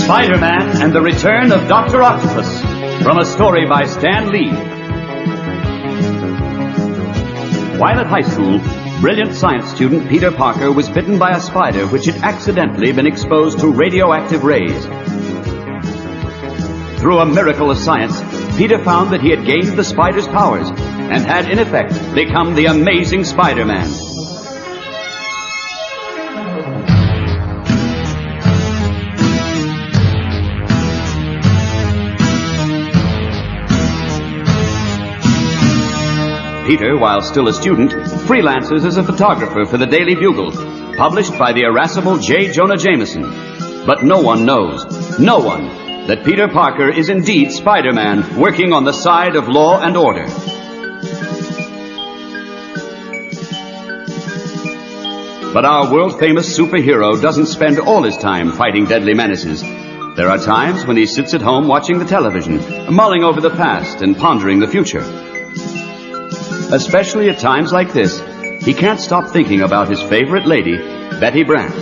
Spider-Man and the Return of Doctor Octopus, from a story by Stan Lee. While at high school, brilliant science student Peter Parker was bitten by a spider which had accidentally been exposed to radioactive rays. Through a miracle of science, Peter found that he had gained the spider's powers and had, in effect, become the amazing Spider-Man. Peter, while still a student, freelances as a photographer for the Daily Bugle, published by the irascible J. Jonah Jameson. But no one knows, that Peter Parker is indeed Spider-Man, working on the side of law and order. But our world-famous superhero doesn't spend all his time fighting deadly menaces. There are times when he sits at home watching the television, mulling over the past and pondering the future. Especially at times like this, he can't stop thinking about his favorite lady, Betty Brant.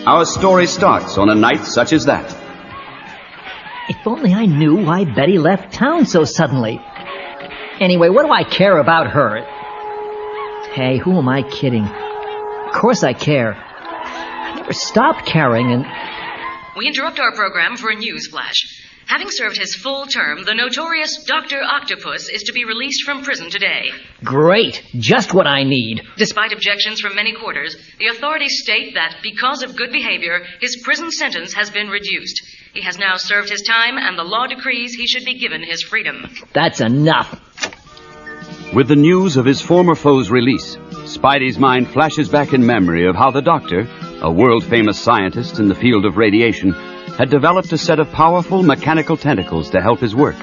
Our story starts on a night such as that. If only I knew why Betty left town so suddenly. Anyway, what do I care about her? Hey, who am I kidding? Of course I care. I never stopped caring, and... We interrupt our program for a news flash. Having served his full term, the notorious Dr. Octopus is to be released from prison today. Great! Just what I need. Despite objections from many quarters, the authorities state that because of good behavior, his prison sentence has been reduced. He has now served his time, and the law decrees he should be given his freedom. That's enough. With the news of his former foe's release, Spidey's mind flashes back in memory of how the doctor, a world-famous scientist in the field of radiation, had developed a set of powerful mechanical tentacles to help his work.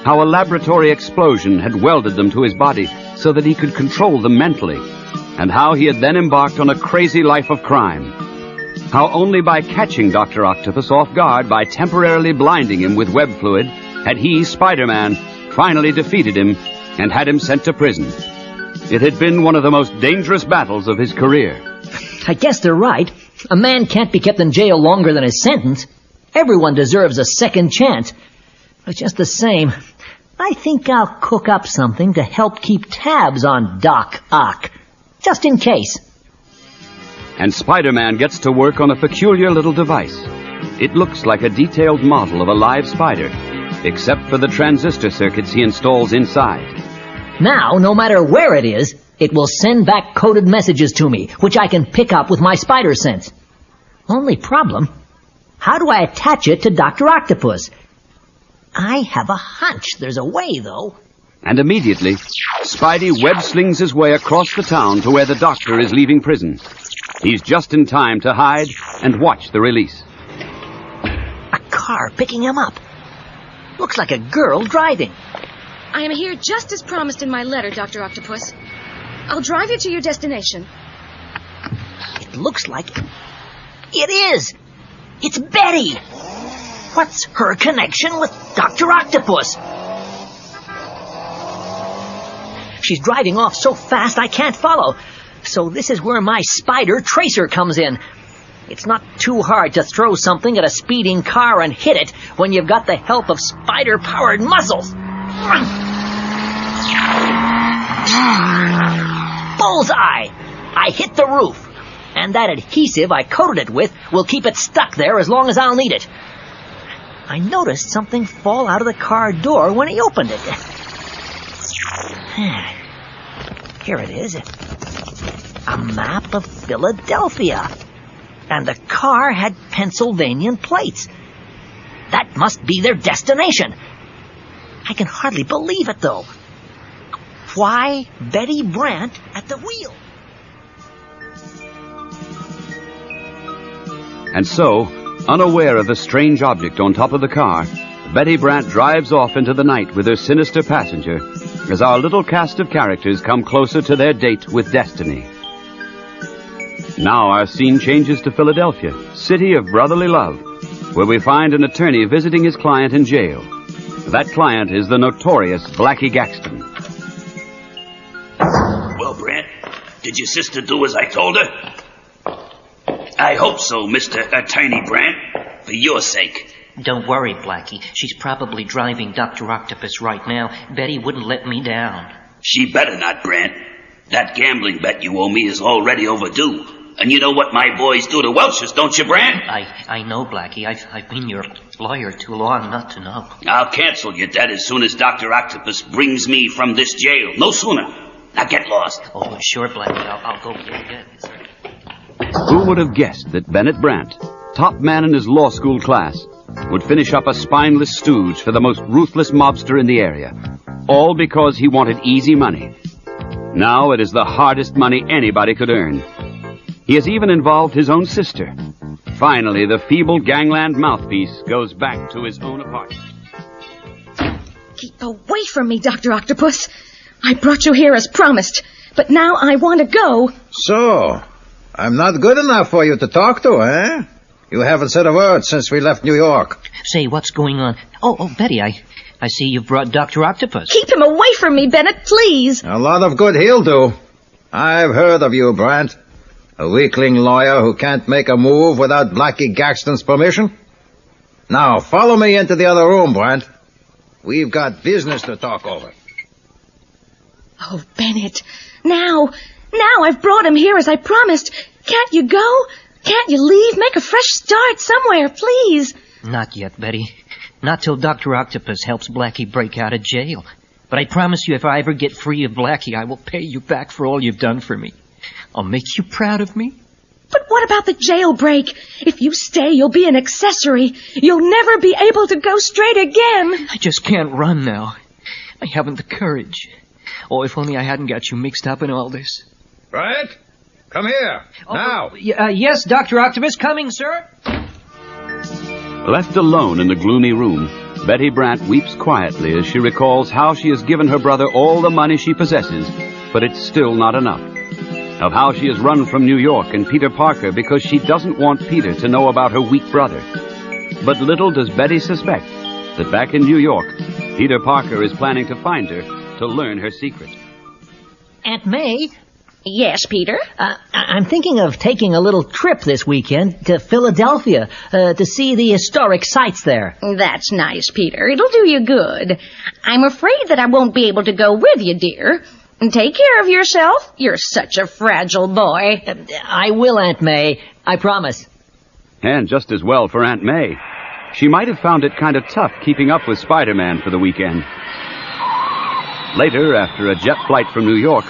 How a laboratory explosion had welded them to his body so that he could control them mentally, and how he had then embarked on a crazy life of crime. How only by catching Dr. Octopus off guard by temporarily blinding him with web fluid had he, Spider-Man, finally defeated him and had him sent to prison. It had been one of the most dangerous battles of his career. I guess they're right. A man can't be kept in jail longer than his sentence. Everyone deserves a second chance. But just the same, I think I'll cook up something to help keep tabs on Doc Ock, just in case. And Spider-Man gets to work on a peculiar little device. It looks like a detailed model of a live spider, except for the transistor circuits he installs inside. Now, no matter where it is, it will send back coded messages to me, which I can pick up with my spider sense. Only problem, how do I attach it to Dr. Octopus? I have a hunch there's a way, though. And immediately, Spidey web-slings his way across the town to where the doctor is leaving prison. He's just in time to hide and watch the release. A car picking him up. Looks like a girl driving. I am here just as promised in my letter, Dr. Octopus. I'll drive you to your destination. It looks like... It is! It's Betty! What's her connection with Dr. Octopus? She's driving off so fast I can't follow. So this is where my spider tracer comes in. It's not too hard to throw something at a speeding car and hit it when you've got the help of spider-powered muscles. Bullseye! I hit the roof. And that adhesive I coated it with will keep it stuck there as long as I'll need it. I noticed something fall out of the car door when he opened it. Here it is. A map of Philadelphia. And the car had Pennsylvanian plates. That must be their destination. I can hardly believe it, though. Why Betty Brant at the wheel? And so, unaware of the strange object on top of the car, Betty Brant drives off into the night with her sinister passenger as our little cast of characters come closer to their date with destiny. Now our scene changes to Philadelphia, city of brotherly love, where we find an attorney visiting his client in jail. That client is the notorious Blackie Gaxton. Well, Brant, did your sister do as I told her? I hope so, Mr. Attorney Brandt. For your sake. Don't worry, Blackie. She's probably driving Dr. Octopus right now. Betty wouldn't let me down. She better not, Brandt. That gambling bet you owe me is already overdue. And you know what my boys do to Welshers, don't you, Brandt? I know, Blackie. I've been your lawyer too long not to know. I'll cancel your debt as soon as Dr. Octopus brings me from this jail. No sooner. Now get lost. Oh, sure, Blackie. I'll go get it. Who would have guessed that Bennett Brandt, top man in his law school class, would finish up a spineless stooge for the most ruthless mobster in the area, all because he wanted easy money. Now it is the hardest money anybody could earn. He has even involved his own sister. Finally, the feeble gangland mouthpiece goes back to his own apartment. Keep away from me, Dr. Octopus. I brought you here as promised, but now I want to go. So, I'm not good enough for you to talk to, eh? You haven't said a word since we left New York. Say, what's going on? Oh, Betty, I see you've brought Dr. Octopus. Keep him away from me, Bennett, please. A lot of good he'll do. I've heard of you, Brandt. A weakling lawyer who can't make a move without Blackie Gaxton's permission. Now, follow me into the other room, Brandt. We've got business to talk over. Oh, Bennett, now I've brought him here as I promised. Can't you go? Can't you leave? Make a fresh start somewhere, please. Not yet, Betty. Not till Dr. Octopus helps Blackie break out of jail. But I promise you, if I ever get free of Blackie, I will pay you back for all you've done for me. I'll make you proud of me. But what about the jailbreak? If you stay, you'll be an accessory. You'll never be able to go straight again. I just can't run now. I haven't the courage. Oh, if only I hadn't got you mixed up in all this. Brandt, come here, now. Yes, Dr. Octopus, coming, sir. Left alone in the gloomy room, Betty Brandt weeps quietly as she recalls how she has given her brother all the money she possesses, but it's still not enough. Of how she has run from New York and Peter Parker because she doesn't want Peter to know about her weak brother. But little does Betty suspect that back in New York, Peter Parker is planning to find her to learn her secret. Aunt May? Yes, Peter? I'm thinking of taking a little trip this weekend to Philadelphia to see the historic sites there. That's nice, Peter. It'll do you good. I'm afraid that I won't be able to go with you, dear. Take care of yourself. You're such a fragile boy. I will, Aunt May. I promise. And just as well for Aunt May. She might have found it kind of tough keeping up with Spider-Man for the weekend. Later, after a jet flight from New York,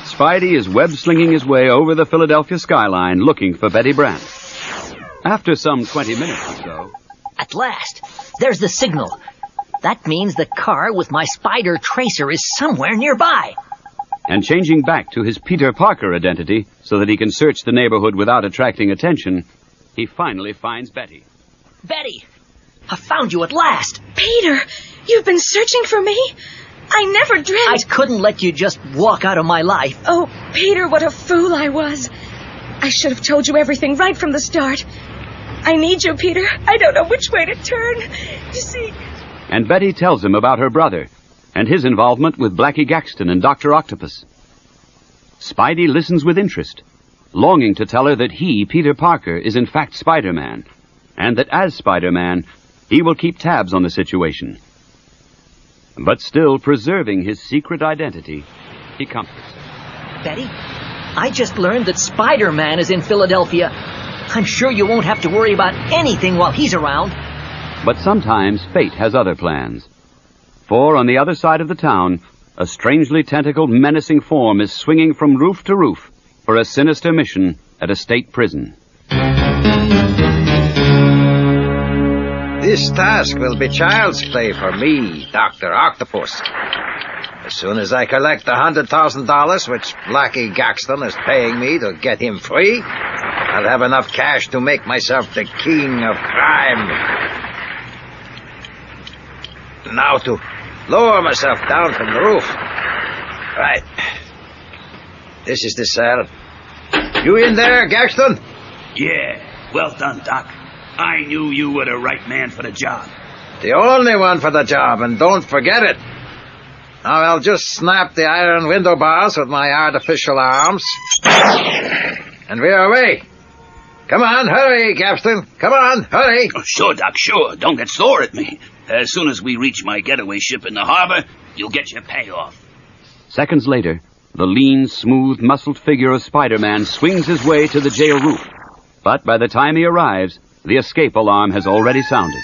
Spidey is web-slinging his way over the Philadelphia skyline looking for Betty Brandt. After some 20 minutes or so... At last, there's the signal. That means the car with my spider tracer is somewhere nearby. And changing back to his Peter Parker identity so that he can search the neighborhood without attracting attention, he finally finds Betty. Betty! I found you at last! Peter, you've been searching for me? I never dreamt... I couldn't let you just walk out of my life. Oh, Peter, what a fool I was. I should have told you everything right from the start. I need you, Peter. I don't know which way to turn. You see... And Betty tells him about her brother and his involvement with Blackie Gaxton and Dr. Octopus. Spidey listens with interest, longing to tell her that he, Peter Parker, is in fact Spider-Man, and that as Spider-Man, he will keep tabs on the situation. But still preserving his secret identity, he comforts her. Betty, I just learned that Spider-Man is in Philadelphia. I'm sure you won't have to worry about anything while he's around. But sometimes fate has other plans. For on the other side of the town, a strangely tentacled, menacing form is swinging from roof to roof for a sinister mission at a state prison. This task will be child's play for me, Dr. Octopus. As soon as I collect the $100,000 which Blackie Gaxton is paying me to get him free, I'll have enough cash to make myself the king of crime. Now to lower myself down from the roof. Right. This is the cell. You in there, Gaxton? Yeah, well done, Doc. I knew you were the right man for the job. The only one for the job, and don't forget it. Now I'll just snap the iron window bars with my artificial arms. And we're away. Come on, hurry, Capstan. Come on, hurry. Oh, sure, Doc, sure. Don't get sore at me. As soon as we reach my getaway ship in the harbor, you'll get your payoff. Seconds later, the lean, smooth, muscled figure of Spider-Man swings his way to the jail roof. But by the time he arrives, the escape alarm has already sounded.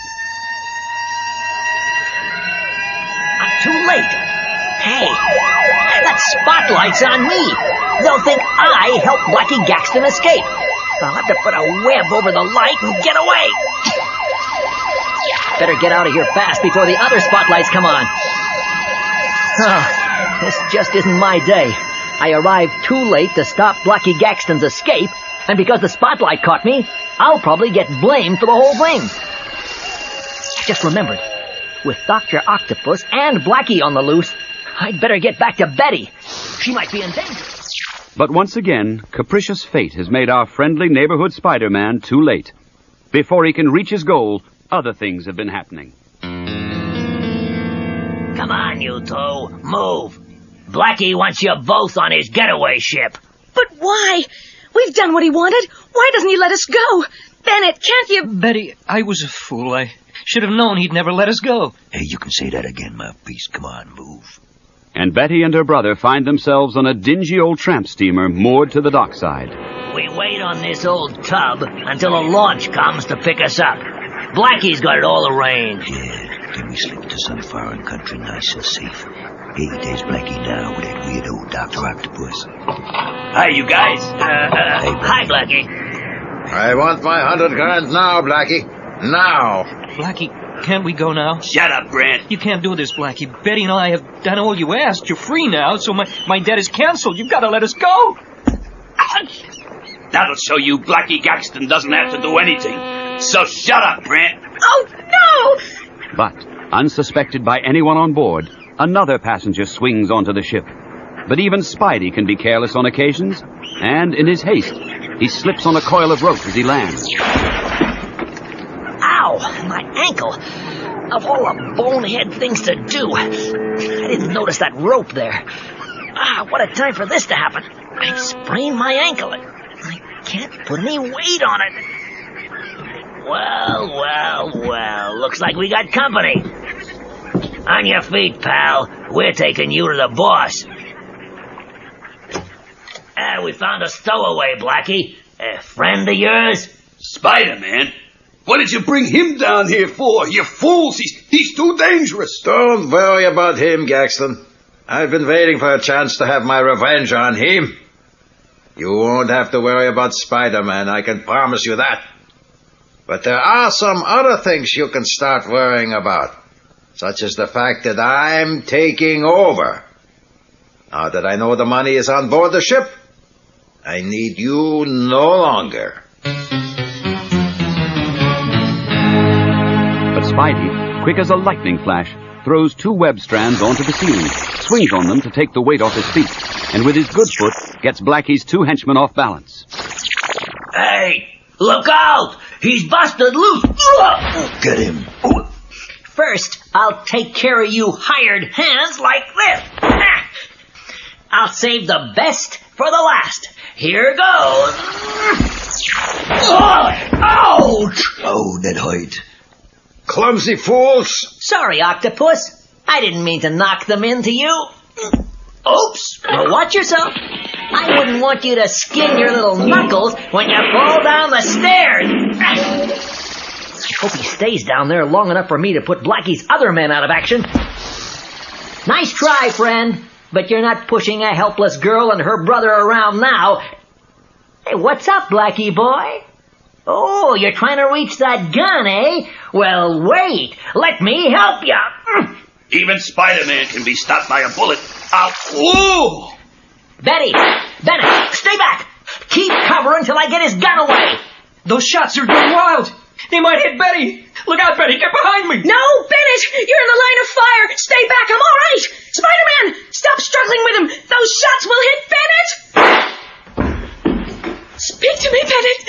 I'm too late. Hey, that spotlight's on me. They'll think I helped Blackie Gaxton escape. I'll have to put a web over the light and get away. Better get out of here fast before the other spotlights come on. Oh, this just isn't my day. I arrived too late to stop Blackie Gaxton's escape, and because the spotlight caught me, I'll probably get blamed for the whole thing. I just remembered, with Dr. Octopus and Blackie on the loose, I'd better get back to Betty. She might be in danger. But once again, capricious fate has made our friendly neighborhood Spider-Man too late. Before he can reach his goal, other things have been happening. Come on, you two. Move. Blackie wants you both on his getaway ship. But why? We've done what he wanted. Why doesn't he let us go? Bennett, can't you... Betty, I was a fool. I should have known he'd never let us go. Hey, you can say that again, mouthpiece. Come on, move. And Betty and her brother find themselves on a dingy old tramp steamer moored to the dockside. We wait on this old tub until a launch comes to pick us up. Blackie's got it all arranged. Yeah, then we slip to some foreign country nice and safe. Hey, there's Blackie now with that weird old Dr. Octopus. Hi, you guys. Hi, Blackie. I want my $100,000 now, Blackie. Now. Blackie, can't we go now? Shut up, Grant. You can't do this, Blackie. Betty and I have done all you asked. You're free now, so my debt is canceled. You've got to let us go. That'll show you Blackie Gaxton doesn't have to do anything. So shut up, Grant. Oh, no! But, unsuspected by anyone on board, another passenger swings onto the ship. But even Spidey can be careless on occasions, and in his haste, he slips on a coil of rope as he lands. Ow, my ankle. Of all the bonehead things to do, I didn't notice that rope there. What a time for this to happen. I've sprained my ankle. I can't put any weight on it. Well, looks like we got company. On your feet, pal. We're taking you to the boss. We found a stowaway, Blackie. A friend of yours? Spider-Man? What did you bring him down here for? You fools! He's too dangerous. Don't worry about him, Gaxton. I've been waiting for a chance to have my revenge on him. You won't have to worry about Spider-Man, I can promise you that. But there are some other things you can start worrying about, such as the fact that I'm taking over. Now that I know the money is on board the ship, I need you no longer. But Spidey, quick as a lightning flash, throws two web strands onto the ceiling, swings on them to take the weight off his feet, and with his good foot, gets Blackie's two henchmen off balance. Hey, look out! He's busted loose! Get him. First, I'll take care of you hired hands like this. I'll save the best for the last. Here goes. Ouch! Oh, that hurt. Clumsy fools! Sorry, Octopus. I didn't mean to knock them into you. Oops! Well, watch yourself. I wouldn't want you to skin your little knuckles when you fall down the stairs. I hope he stays down there long enough for me to put Blackie's other men out of action. Nice try, friend. But you're not pushing a helpless girl and her brother around now. Hey, what's up, Blackie boy? Oh, you're trying to reach that gun, eh? Well, wait. Let me help you. Even Spider-Man can be stopped by a bullet. Ooh! Betty! Bennett! Stay back! Keep cover until I get his gun away! Those shots are going wild. They might hit Betty. Look out, Betty. Get behind me. No, Bennett! You're in the line of fire! Stay back, I'm all right! Spider-Man! Stop struggling with him! Those shots will hit Bennett! Speak to me, Bennett!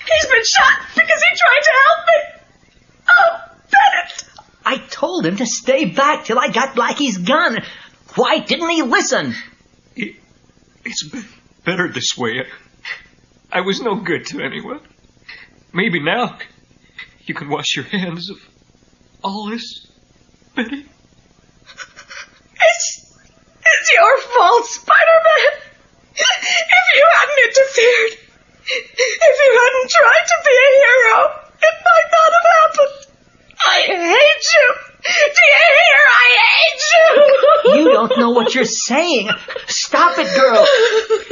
He's been shot because he tried to help me! Oh, Bennett! I told him to stay back till I got Blackie's gun. Why didn't he listen? It's better this way. I was no good to anyone. Maybe now you can wash your hands of all this, Betty. It's your fault, Spider-Man. If you hadn't interfered, if you hadn't tried to be a hero, it might not have happened. I hate you. Do you hear? I hate you. You don't know what you're saying. Stop it, girl.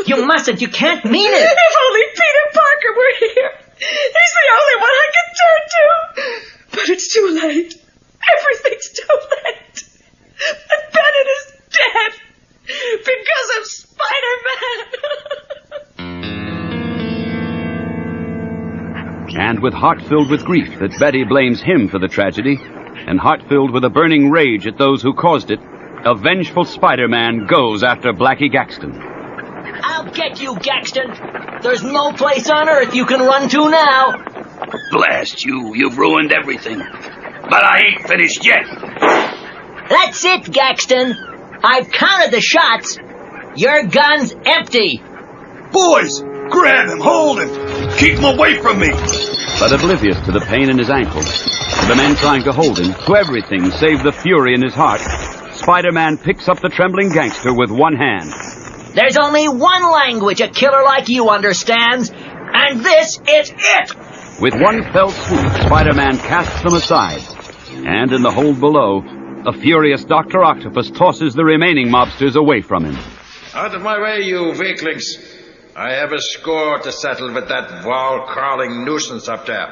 You mustn't. You can't mean it. If only Peter Parker were here. He's the only one I can turn to. But it's too late. Everything's too late. And Bennett is dead. Because of Spider-Man. And with heart filled with grief that Betty blames him for the tragedy, and heart filled with a burning rage at those who caused it, a vengeful Spider-Man goes after Blackie Gaxton. I'll get you, Gaxton. There's no place on Earth you can run to now. Blast you, you've ruined everything. But I ain't finished yet. That's it, Gaxton. I've counted the shots. Your gun's empty. Boys, grab him, hold him. Keep him away from me. But oblivious to the pain in his ankle, to the men trying to hold him, to everything save the fury in his heart, Spider-Man picks up the trembling gangster with one hand. There's only one language a killer like you understands, and this is it! With one fell swoop, Spider-Man casts them aside. And in the hold below, a furious Dr. Octopus tosses the remaining mobsters away from him. Out of my way, you weaklings. I have a score to settle with that wall-crawling nuisance up there.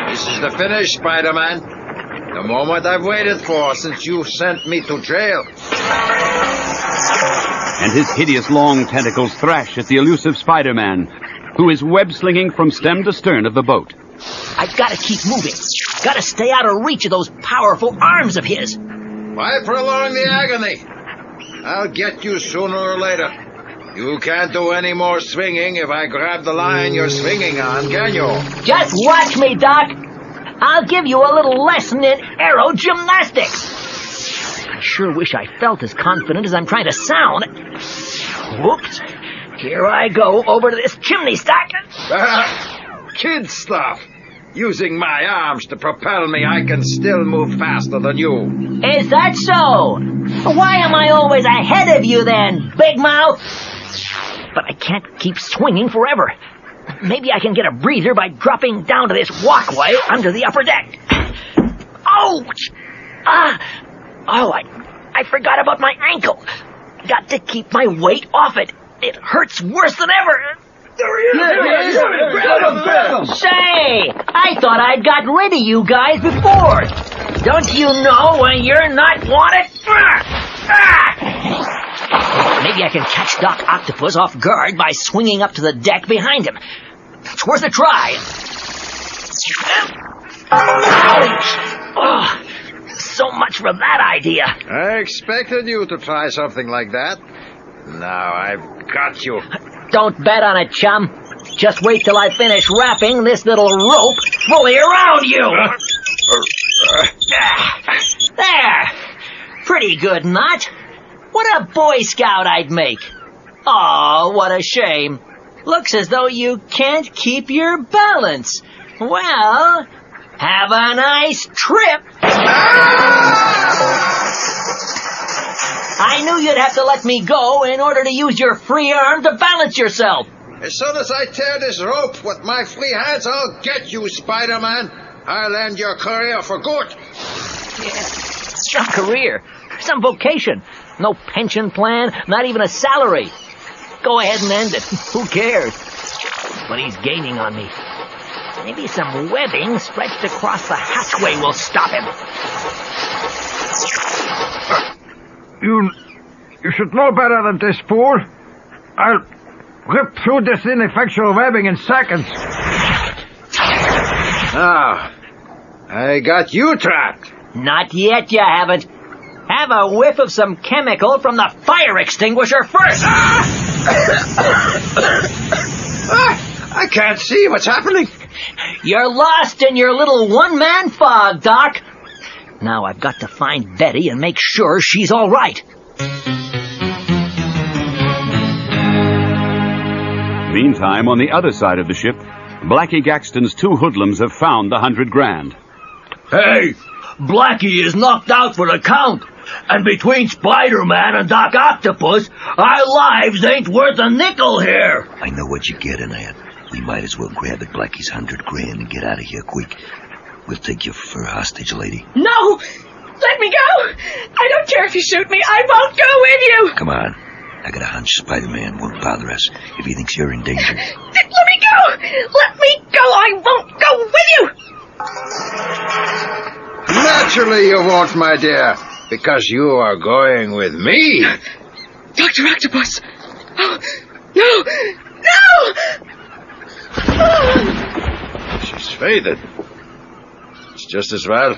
This is the finish, Spider-Man. The moment I've waited for since you sent me to jail. And his hideous long tentacles thrash at the elusive Spider-Man, who is web-slinging from stem to stern of the boat. I've got to keep moving. Got to stay out of reach of those powerful arms of his. Why prolong the agony? I'll get you sooner or later. You can't do any more swinging if I grab the line you're swinging on, can you? Just watch me, Doc. I'll give you a little lesson in aero gymnastics. I sure wish I felt as confident as I'm trying to sound. Whoops. Here I go over to this chimney stack. Kid stuff. Using my arms to propel me, I can still move faster than you. Is that so? Why am I always ahead of you then, Big Mouth? But I can't keep swinging forever. Maybe I can get a breather by dropping down to this walkway under the upper deck. Ouch! I forgot about my ankle. Got to keep my weight off it. It hurts worse than ever. There he is! Grab him! Say, I thought I'd got rid of you guys before. Don't you know when you're not wanted? Maybe I can catch Doc Octopus off guard by swinging up to the deck behind him. It's worth a try. Ouch! Oh, so much for that idea. I expected you to try something like that. Now I've got you. Don't bet on it, chum. Just wait till I finish wrapping this little rope fully around you. There. Pretty good knot. What a Boy Scout I'd make. Oh, what a shame. Looks as though you can't keep your balance. Well, have a nice trip. I knew you'd have to let me go in order to use your free arm to balance yourself. As soon as I tear this rope with my free hands, I'll get you, Spider-Man. I'll end your career for good. Yeah, some career, some vocation. No pension plan, not even a salary. Go ahead and end it. Who cares? But he's gaining on me. Maybe some webbing stretched across the hatchway will stop him. You should know better than this, fool. I'll rip through this ineffectual webbing in seconds. Ah, I got you trapped. Not yet, you haven't. Have a whiff of some chemical from the fire extinguisher first. I can't see what's happening. You're lost in your little one-man fog, Doc. Now I've got to find Betty and make sure she's all right. Meantime, on the other side of the ship, Blackie Gaxton's two hoodlums have found the $100,000. Hey, Blackie is knocked out for the count. And between Spider-Man and Doc Octopus, our lives ain't worth a nickel here. I know what you're getting at. We might as well grab at Blackie's $100,000 and get out of here quick. We'll take you for a hostage, lady. No! Let me go! I don't care if you shoot me. I won't go with you! Come on. I got a hunch Spider-Man won't bother us if he thinks you're in danger. Let me go! Let me go! I won't go with you! Naturally you won't, my dear, because you are going with me. Dr. Octopus! Oh, no! No! She's faded. It's just as well.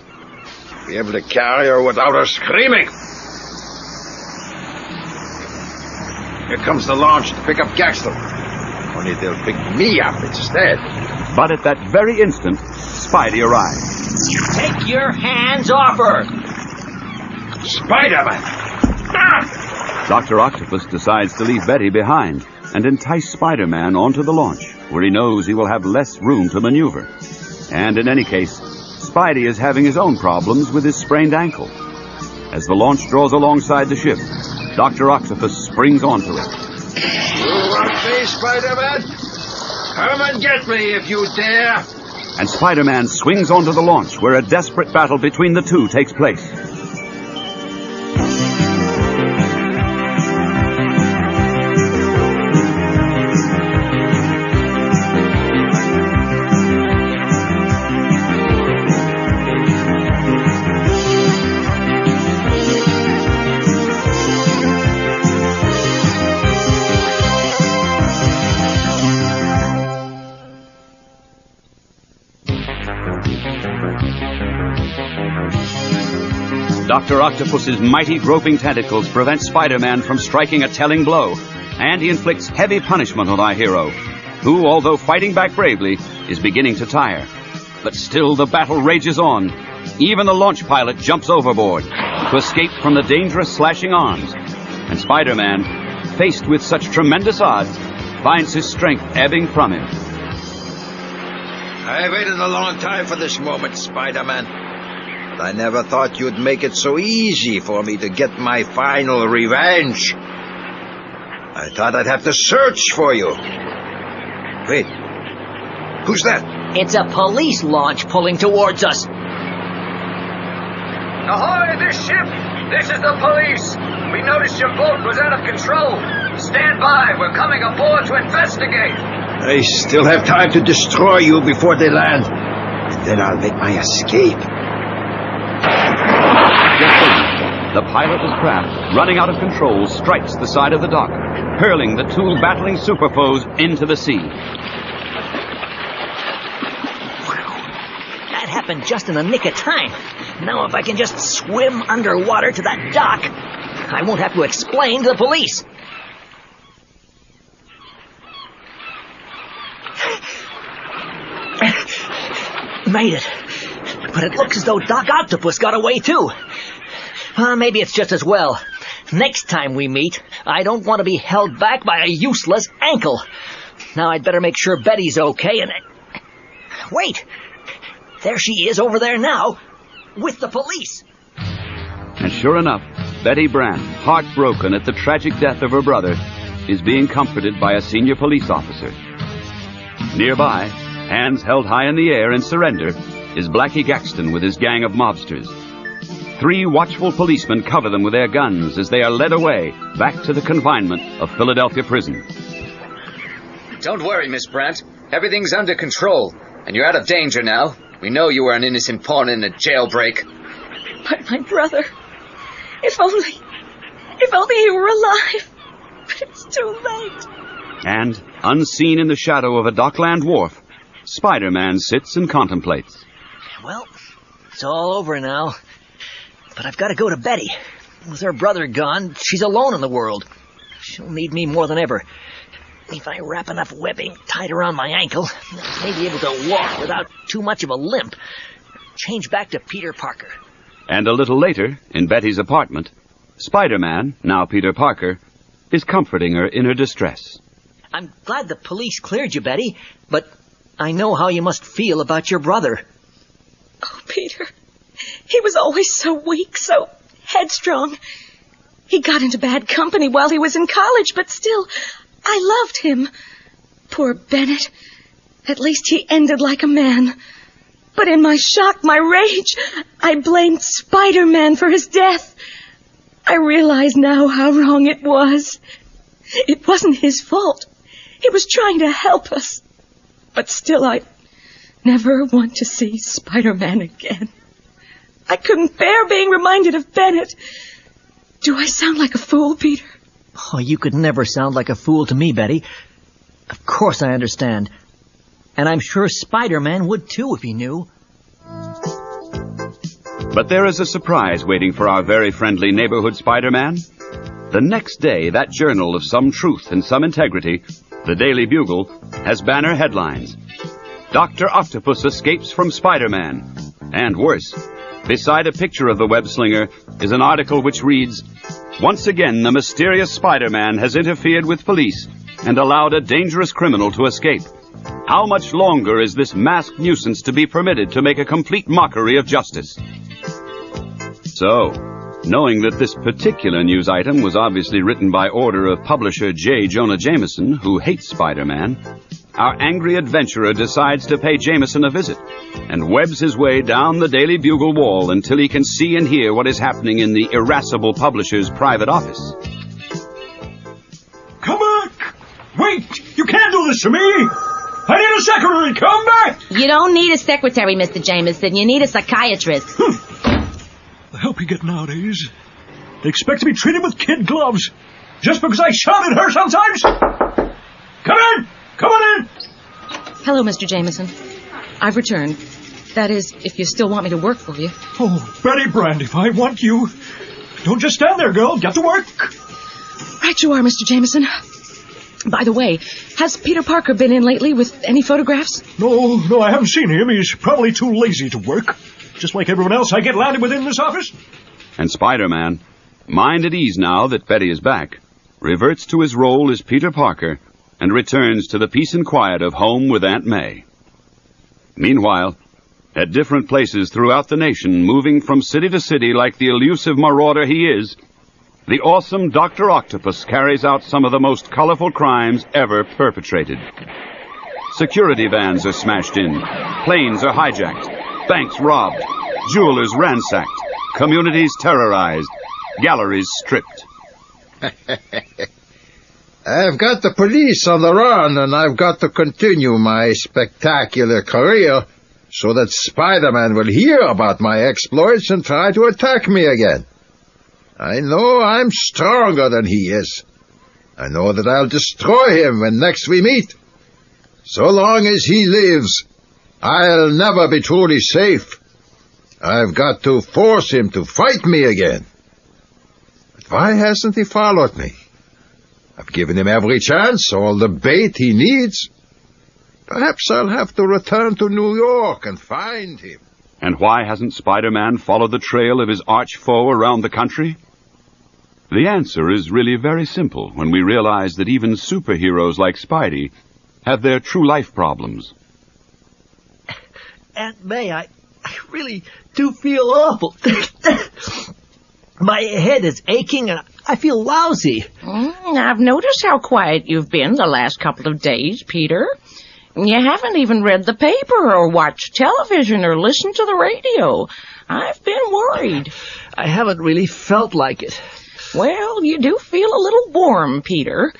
Be able to carry her without her screaming. Here comes the launch to pick up Gaxton. Only they'll pick me up instead. But at that very instant, Spidey arrives. Take your hands off her! Spider-Man! Ah! Dr. Octopus decides to leave Betty behind and entice Spider-Man onto the launch, where he knows he will have less room to maneuver. And in any case, Spidey is having his own problems with his sprained ankle. As the launch draws alongside the ship, Dr. Octopus springs onto it. You want me, Spider-Man? Come and get me if you dare. And Spider-Man swings onto the launch, where a desperate battle between the two takes place. Dr. Octopus's mighty groping tentacles prevent Spider-Man from striking a telling blow, and he inflicts heavy punishment on our hero, who, although fighting back bravely, is beginning to tire. But still the battle rages on. Even the launch pilot jumps overboard to escape from the dangerous slashing arms, and Spider-Man, faced with such tremendous odds, finds his strength ebbing from him. I waited a long time for this moment, Spider-Man. I never thought you'd make it so easy for me to get my final revenge. I thought I'd have to search for you. Wait, who's that? It's a police launch pulling towards us. Ahoy, this ship! This is the police! We noticed your boat was out of control. Stand by, we're coming aboard to investigate. I still have time to destroy you before they land. And then I'll make my escape. The pilotless craft, running out of control, strikes the side of the dock, hurling the two battling superfoes into the sea. That happened just in the nick of time. Now if I can just swim underwater to that dock, I won't have to explain to the police. Made it. But it looks as though Doc Octopus got away too. Maybe it's just as well. Next time we meet, I don't want to be held back by a useless ankle. Now I'd better make sure Betty's okay and... Wait! There she is over there now, with the police. And sure enough, Betty Brant, heartbroken at the tragic death of her brother, is being comforted by a senior police officer. Nearby, hands held high in the air in surrender, is Blackie Gaxton with his gang of mobsters. 3 watchful policemen cover them with their guns as they are led away back to the confinement of Philadelphia prison. Don't worry, Miss Brant. Everything's under control, and you're out of danger now. We know you were an innocent pawn in a jailbreak. But my brother... If only he were alive. But it's too late. And, unseen in the shadow of a dockland wharf, Spider-Man sits and contemplates. Well, it's all over now. But I've got to go to Betty. With her brother gone, she's alone in the world. She'll need me more than ever. If I wrap enough webbing tight around my ankle, I may be able to walk without too much of a limp. Change back to Peter Parker. And a little later, in Betty's apartment, Spider-Man, now Peter Parker, is comforting her in her distress. I'm glad the police cleared you, Betty, but I know how you must feel about your brother. Oh, Peter. He was always so weak, so headstrong. He got into bad company while he was in college, but still, I loved him. Poor Bennett. At least he ended like a man. But in my shock, my rage, I blamed Spider-Man for his death. I realize now how wrong it was. It wasn't his fault. He was trying to help us. But still, I never want to see Spider-Man again. I couldn't bear being reminded of Bennett. Do I sound like a fool, Peter? Oh, you could never sound like a fool to me, Betty. Of course I understand. And I'm sure Spider-Man would too if he knew. But there is a surprise waiting for our very friendly neighborhood Spider-Man. The next day, that journal of some truth and some integrity, the Daily Bugle, has banner headlines. Dr. Octopus escapes from Spider-Man. And worse, beside a picture of the web-slinger is an article which reads, "Once again, the mysterious Spider-Man has interfered with police and allowed a dangerous criminal to escape. How much longer is this masked nuisance to be permitted to make a complete mockery of justice?" So, knowing that this particular news item was obviously written by order of publisher J. Jonah Jameson, who hates Spider-Man, our angry adventurer decides to pay Jameson a visit and webs his way down the Daily Bugle wall until he can see and hear what is happening in the irascible publisher's private office. Come back! Wait! You can't do this to me! I need a secretary! Come back! You don't need a secretary, Mr. Jameson. You need a psychiatrist. The help you get nowadays. They expect to be treated with kid gloves. Just because I shout at her sometimes? Come in! Come on in! Hello, Mr. Jameson. I've returned. That is, if you still want me to work for you. Oh, Betty Brand, if I want you. Don't just stand there, girl. Get to work. Right you are, Mr. Jameson. By the way, has Peter Parker been in lately with any photographs? No, I haven't seen him. He's probably too lazy to work. Just like everyone else, I get landed within this office. And Spider-Man, mind at ease now that Betty is back, reverts to his role as Peter Parker and returns to the peace and quiet of home with Aunt May. Meanwhile, at different places throughout the nation, moving from city to city like the elusive marauder he is, the awesome Dr. Octopus carries out some of the most colorful crimes ever perpetrated. Security vans are smashed in, planes are hijacked, banks robbed, jewelers ransacked, communities terrorized, galleries stripped. I've got the police on the run, and I've got to continue my spectacular career so that Spider-Man will hear about my exploits and try to attack me again. I know I'm stronger than he is. I know that I'll destroy him when next we meet. So long as he lives, I'll never be truly safe. I've got to force him to fight me again. But why hasn't he followed me? I've given him every chance, all the bait he needs. Perhaps I'll have to return to New York and find him. And why hasn't Spider-Man followed the trail of his arch foe around the country? The answer is really very simple when we realize that even superheroes like Spidey have their true life problems. Aunt May, I really do feel awful. My head is aching and I feel lousy. I've noticed how quiet you've been the last couple of days, Peter. You haven't even read the paper or watched television or listened to the radio. I've been worried. I haven't really felt like it. Well, you do feel a little warm, Peter.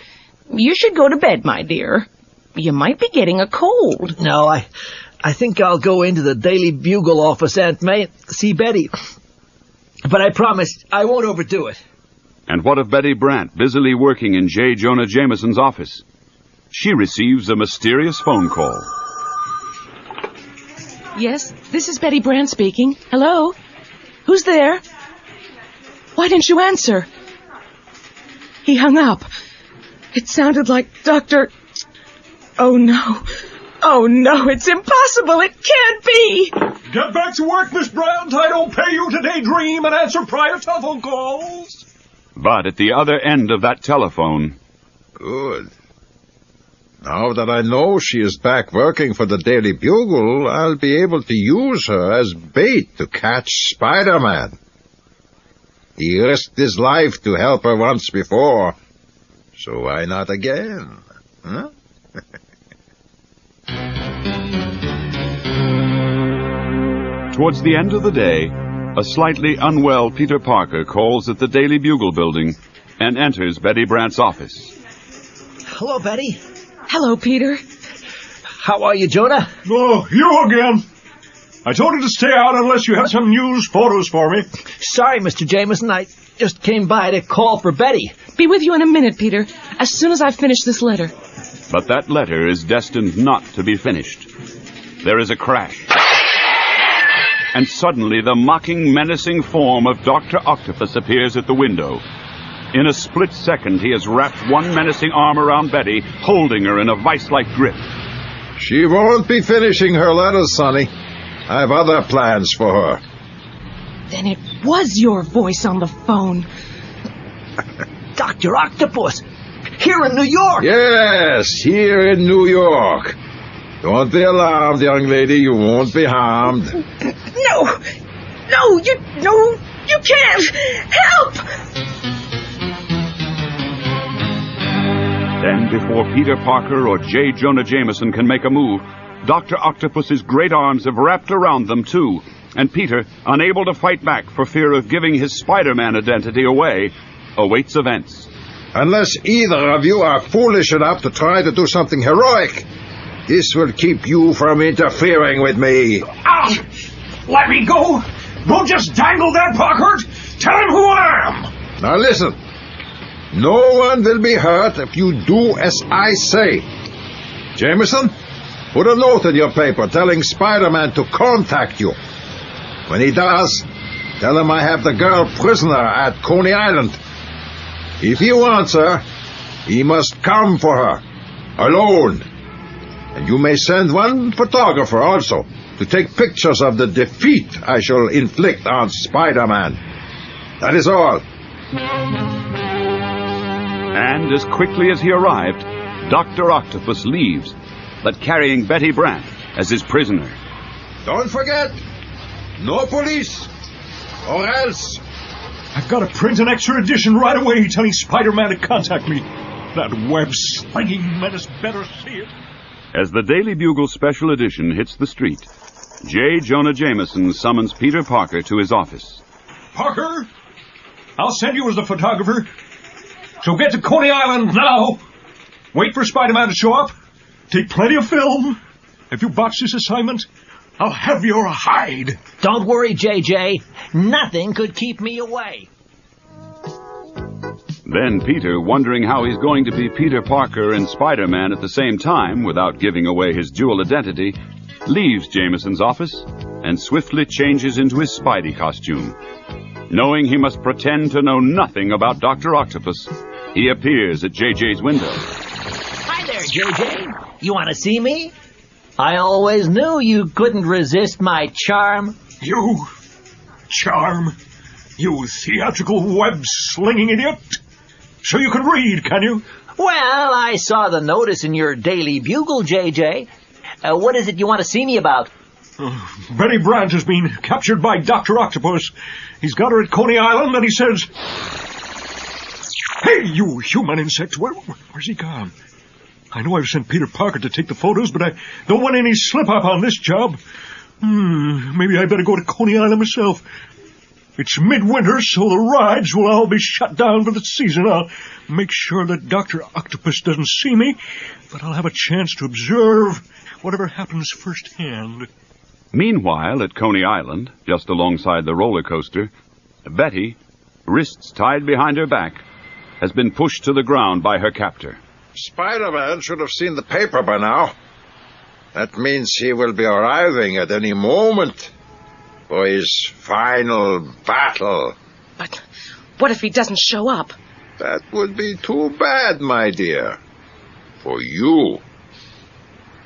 You should go to bed, my dear. You might be getting a cold. No, I think I'll go into the Daily Bugle office, Aunt May, and see Betty. But I promise I won't overdo it. And what of Betty Brant, busily working in J. Jonah Jameson's office? She receives a mysterious phone call. Yes, this is Betty Brand speaking. Hello? Who's there? Why didn't you answer? He hung up. It sounded like Dr. Oh, no. Oh, no, it's impossible. It can't be. Get back to work, Miss Brand. I don't pay you to daydream and answer prior telephone calls. But at the other end of that telephone... Good. Now that I know she is back working for the Daily Bugle, I'll be able to use her as bait to catch Spider-Man. He risked his life to help her once before, so why not again? Huh? Towards the end of the day, a slightly unwell Peter Parker calls at the Daily Bugle building and enters Betty Brant's office. Hello, Betty. Hello, Peter. How are you, Jonah? Oh, you again. I told you to stay out unless you had some news photos for me. Sorry, Mr. Jameson. I just came by to call for Betty. Be with you in a minute, Peter, as soon as I finish this letter. But that letter is destined not to be finished. There is a crash. And suddenly the mocking, menacing form of Dr. Octopus appears at the window. In a split second, he has wrapped one menacing arm around Betty, holding her in a vice-like grip. She won't be finishing her letters, Sonny. I have other plans for her. Then it was your voice on the phone. Dr. Octopus! Here in New York! Yes, here in New York. Don't be alarmed, young lady. You won't be harmed. No, you can't. Help! Then, before Peter Parker or J. Jonah Jameson can make a move, Dr. Octopus's great arms have wrapped around them, too, and Peter, unable to fight back for fear of giving his Spider-Man identity away, awaits events. Unless either of you are foolish enough to try to do something heroic, this will keep you from interfering with me. Let me go! Don't just dangle there, Parker! Tell him who I am! Now listen. No one will be hurt if you do as I say. Jameson, put a note in your paper telling Spider-Man to contact you. When he does, tell him I have the girl prisoner at Coney Island. If he wants her, he must come for her, alone. And you may send one photographer also to take pictures of the defeat I shall inflict on Spider-Man. That is all. And as quickly as he arrived, Dr. Octopus leaves, but carrying Betty Brant as his prisoner. Don't forget, no police, or else. I've got to print an extra edition right away telling Spider-Man to contact me. That web-slinging menace better see it. As the Daily Bugle special edition hits the street, J. Jonah Jameson summons Peter Parker to his office. Parker, I'll send you as the photographer. So get to Coney Island now. Wait for Spider-Man to show up. Take plenty of film. If you botch this assignment, I'll have your hide. Don't worry, JJ. Nothing could keep me away. Then Peter, wondering how he's going to be Peter Parker and Spider-Man at the same time without giving away his dual identity, leaves Jameson's office and swiftly changes into his Spidey costume. Knowing he must pretend to know nothing about Dr. Octopus, he appears at JJ's window. Hi there, JJ. You want to see me? I always knew you couldn't resist my charm. You charm? You theatrical web-slinging idiot? So you can read, can you? Well, I saw the notice in your Daily Bugle, JJ. What is it you want to see me about? Betty Brant has been captured by Dr. Octopus. He's got her at Coney Island, and he says... Hey, you human insect, where's he gone? I know I've sent Peter Parker to take the photos, but I don't want any slip-up on this job. Maybe I better go to Coney Island myself. It's midwinter, so the rides will all be shut down for the season. I'll make sure that Dr. Octopus doesn't see me, but I'll have a chance to observe whatever happens firsthand. Meanwhile, at Coney Island, just alongside the roller coaster, Betty, wrists tied behind her back, has been pushed to the ground by her captor. Spider-Man should have seen the paper by now. That means he will be arriving at any moment for his final battle. But what if he doesn't show up? That would be too bad, my dear. For you.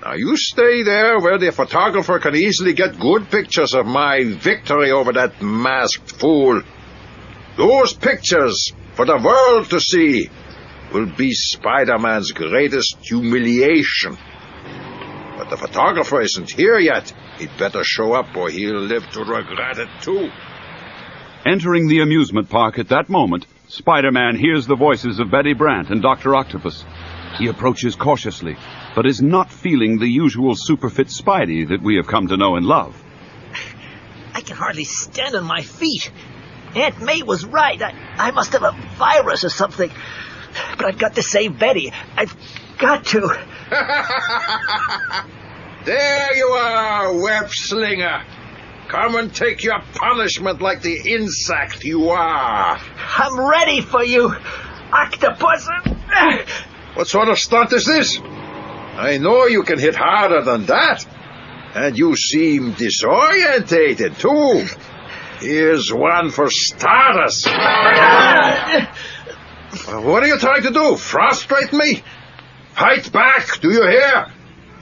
Now, you stay there where the photographer can easily get good pictures of my victory over that masked fool. Those pictures for the world to see. will be Spider-Man's greatest humiliation. But the photographer isn't here yet. He'd better show up or he'll live to regret it too. Entering the amusement park at that moment, Spider-Man hears the voices of Betty Brant and Dr. Octopus. He approaches cautiously, but is not feeling the usual super-fit Spidey that we have come to know and love. I can hardly stand on my feet. Aunt May was right. I must have a virus or something. But I've got to save Betty. I've got to. There you are, web slinger. Come and take your punishment like the insect you are. I'm ready for you, Octopus. What sort of stunt is this? I know you can hit harder than that. And you seem disorientated, too. Here's one for starters. What are you trying to do? Frustrate me? Fight back, do you hear?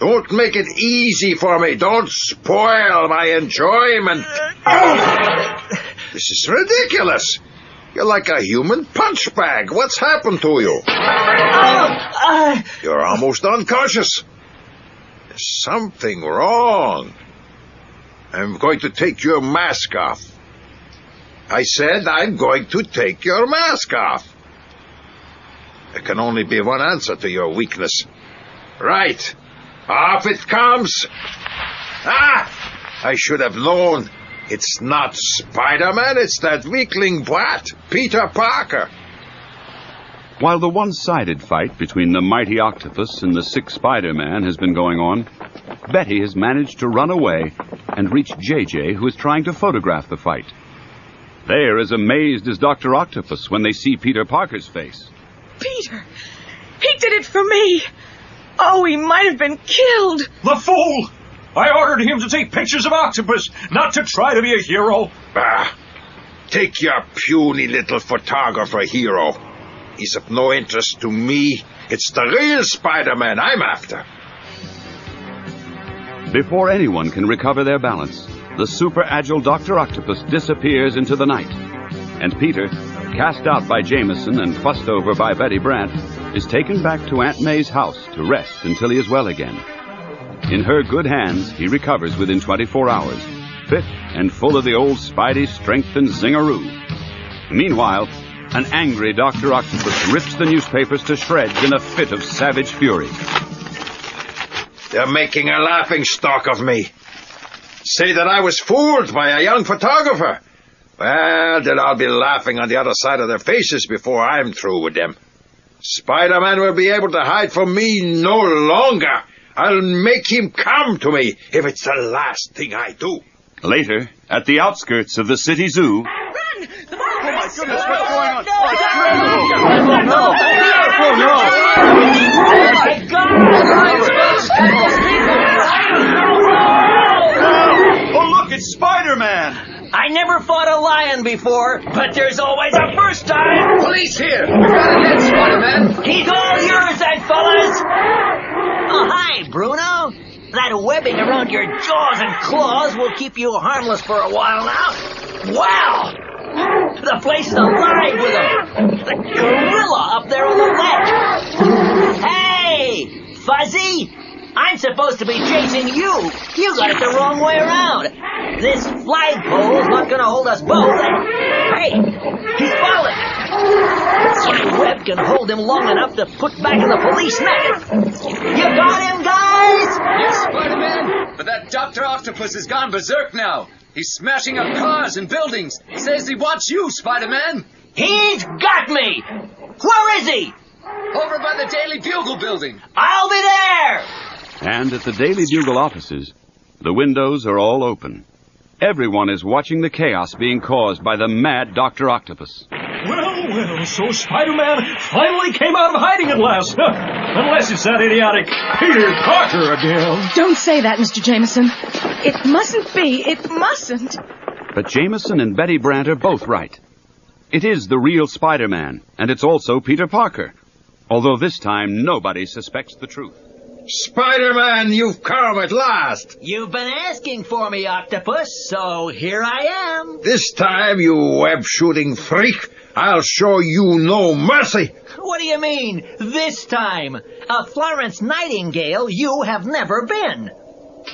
Don't make it easy for me. Don't spoil my enjoyment. This is ridiculous. You're like a human punch bag. What's happened to you? You're almost unconscious. There's something wrong. I'm going to take your mask off. I said I'm going to take your mask off. There can only be one answer to your weakness. Right. Off it comes. I should have known. It's not Spider-Man, it's that weakling brat, Peter Parker. While the one-sided fight between the mighty Octopus and the sick Spider-Man has been going on, Betty has managed to run away and reach JJ, who is trying to photograph the fight. They are as amazed as Dr. Octopus when they see Peter Parker's face. Peter! He did it for me! Oh, he might have been killed! The fool! I ordered him to take pictures of Octopus, not to try to be a hero. Take your puny little photographer hero. He's of no interest to me. It's the real Spider-Man I'm after. Before anyone can recover their balance, the super-agile Dr. Octopus disappears into the night. And Peter, cast out by Jameson and fussed over by Betty Brant, is taken back to Aunt May's house to rest until he is well again. In her good hands, he recovers within 24 hours, fit and full of the old Spidey strength and zingaroo. Meanwhile, an angry Dr. Octopus rips the newspapers to shreds in a fit of savage fury. They're making a laughingstock of me. Say that I was fooled by a young photographer. Well, they'll all be laughing on the other side of their faces before I'm through with them. Spider-Man will be able to hide from me no longer. I'll make him come to me if it's the last thing I do. Later, at the outskirts of the city zoo... Run! Oh, my goodness, what's going on? Oh, look, it's Spider-Man! I never fought a lion before, but there's always a first time. Police here! We've got a head, Spider-Man! He's all yours, then, fellas! Oh, hi, Bruno. That webbing around your jaws and claws will keep you harmless for a while now. Wow! The place is alive with them. The gorilla up there on the left. Hey, Fuzzy! I'm supposed to be chasing you. You got it the wrong way around. This flagpole's not going to hold us both. Hey, he's falling. My web can hold him long enough to put back in the police net. You got him, guys? Yes, Spider-Man. But that Dr. Octopus has gone berserk now. He's smashing up cars and buildings. Says he wants you, Spider-Man. He's got me. Where is he? Over by the Daily Bugle building. I'll be there. And at the Daily Bugle offices, the windows are all open. Everyone is watching the chaos being caused by the mad Dr. Octopus. Well, so Spider-Man finally came out of hiding at last. Unless it's that idiotic Peter Parker again. Don't say that, Mr. Jameson. It mustn't be. It mustn't. But Jameson and Betty Brant are both right. It is the real Spider-Man, and it's also Peter Parker. Although this time nobody suspects the truth. Spider-Man, you've come at last. You've been asking for me, Octopus, so here I am. This time, you web-shooting freak, I'll show you no mercy. What do you mean, this time? A Florence Nightingale you have never been.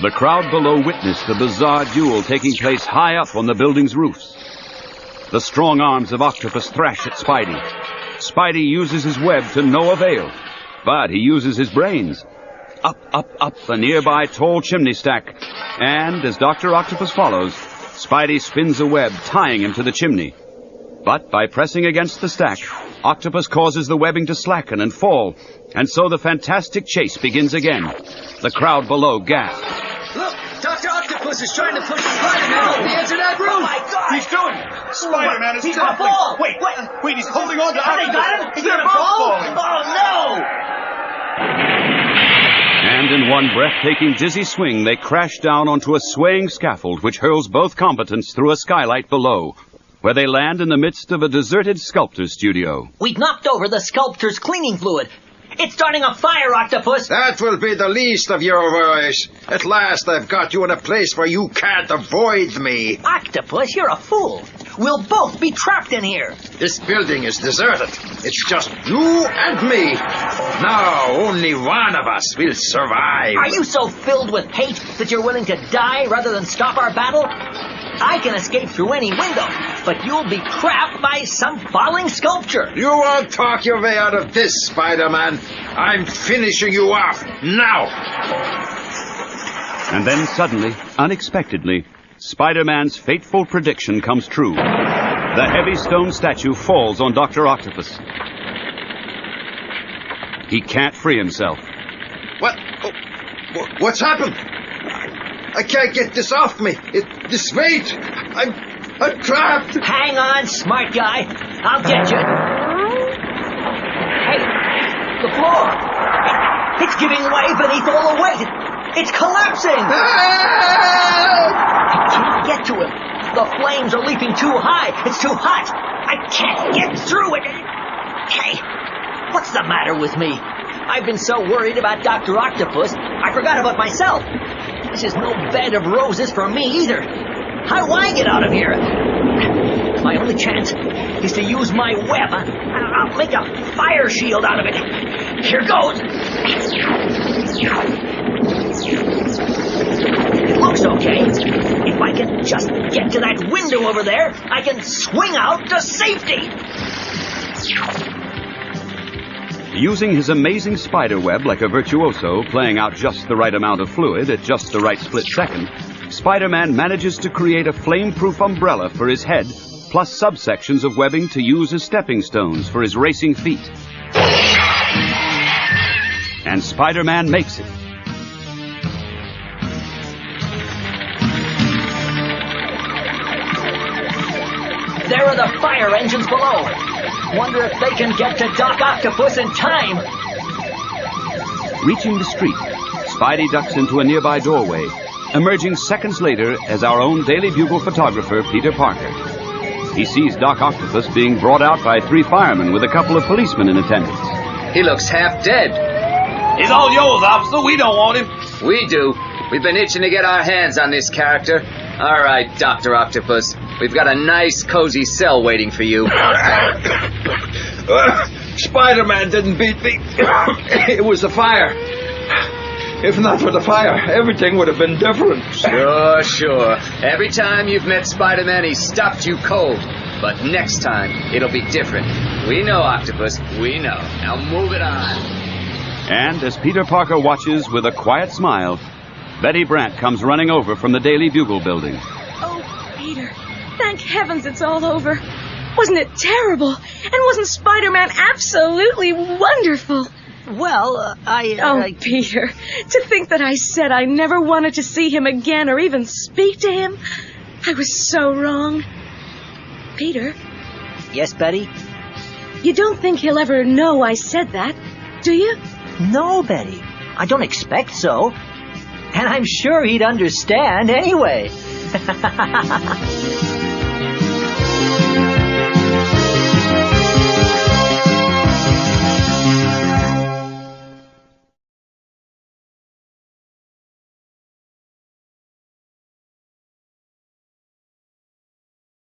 The crowd below witnessed the bizarre duel taking place high up on the building's roofs. The strong arms of Octopus thrash at Spidey. Spidey uses his web to no avail, but he uses his brains. Up the nearby tall chimney stack. And as Dr. Octopus follows, Spidey spins a web, tying him to the chimney. But by pressing against the stack, Octopus causes the webbing to slacken and fall, and so the fantastic chase begins again. The crowd below gasps. Look, Dr. Octopus is trying to push Spider-Man off the edge of that roof. Oh, my God! He's doing it. Spider-Man is He's gonna fall. Wait, he's holding on to They Octopus. got him? He's They're gonna both fall? falling. Oh, no! And in one breathtaking dizzy swing, they crash down onto a swaying scaffold which hurls both combatants through a skylight below, where they land in the midst of a deserted sculptor's studio. We've knocked over the sculptor's cleaning fluid. It's starting a fire, Octopus. That will be the least of your worries. At last I've got you in a place where you can't avoid me. Octopus, you're a fool. We'll both be trapped in here. This building is deserted. It's just you and me. Now only one of us will survive. Are you so filled with hate that you're willing to die rather than stop our battle? I can escape through any window, but you'll be trapped by some falling sculpture. You won't talk your way out of this, Spider-Man. I'm finishing you off now. And then suddenly, unexpectedly, Spider-Man's fateful prediction comes true. The heavy stone statue falls on Dr. Octopus. He can't free himself. What? What's happened? I can't get this off me. This weight. I'm trapped. Hang on, smart guy. I'll get you. Hey, the floor. It's giving way beneath all the weight. It's collapsing. I can't get to him. The flames are leaping too high. It's too hot. I can't get through it. Hey, what's the matter with me? I've been so worried about Dr. Octopus, I forgot about myself. This is no bed of roses for me either. How do I get out of here? My only chance is to use my web. I'll make a fire shield out of it. Here goes. It looks okay. If I can just get to that window over there, I can swing out to safety. Using his amazing spider web like a virtuoso, playing out just the right amount of fluid at just the right split second, Spider-Man manages to create a flame-proof umbrella for his head, plus subsections of webbing to use as stepping stones for his racing feet. And Spider-Man makes it. There are the fire engines below. Wonder if they can get to Doc Octopus in time. Reaching the street, Spidey ducks into a nearby doorway, emerging seconds later as our own Daily Bugle photographer, Peter Parker. He sees Doc Octopus being brought out by 3 firemen with a couple of policemen in attendance. He looks half dead. He's all yours, officer. We don't want him. We do. We've been itching to get our hands on this character. All right, Dr. Octopus. We've got a nice, cozy cell waiting for you. Spider-Man didn't beat me. It was the fire. If not for the fire, everything would have been different. Sure. Every time you've met Spider-Man, he's stopped you cold. But next time, it'll be different. We know, Octopus. We know. Now move it on. And as Peter Parker watches with a quiet smile, Betty Brant comes running over from the Daily Bugle building. Oh, Peter, thank heavens it's all over. Wasn't it terrible? And wasn't Spider-Man absolutely wonderful? Well, Oh, Peter, to think that I said I never wanted to see him again or even speak to him. I was so wrong. Peter? Yes, Betty? You don't think he'll ever know I said that, do you? No, Betty. I don't expect so. And I'm sure he'd understand anyway.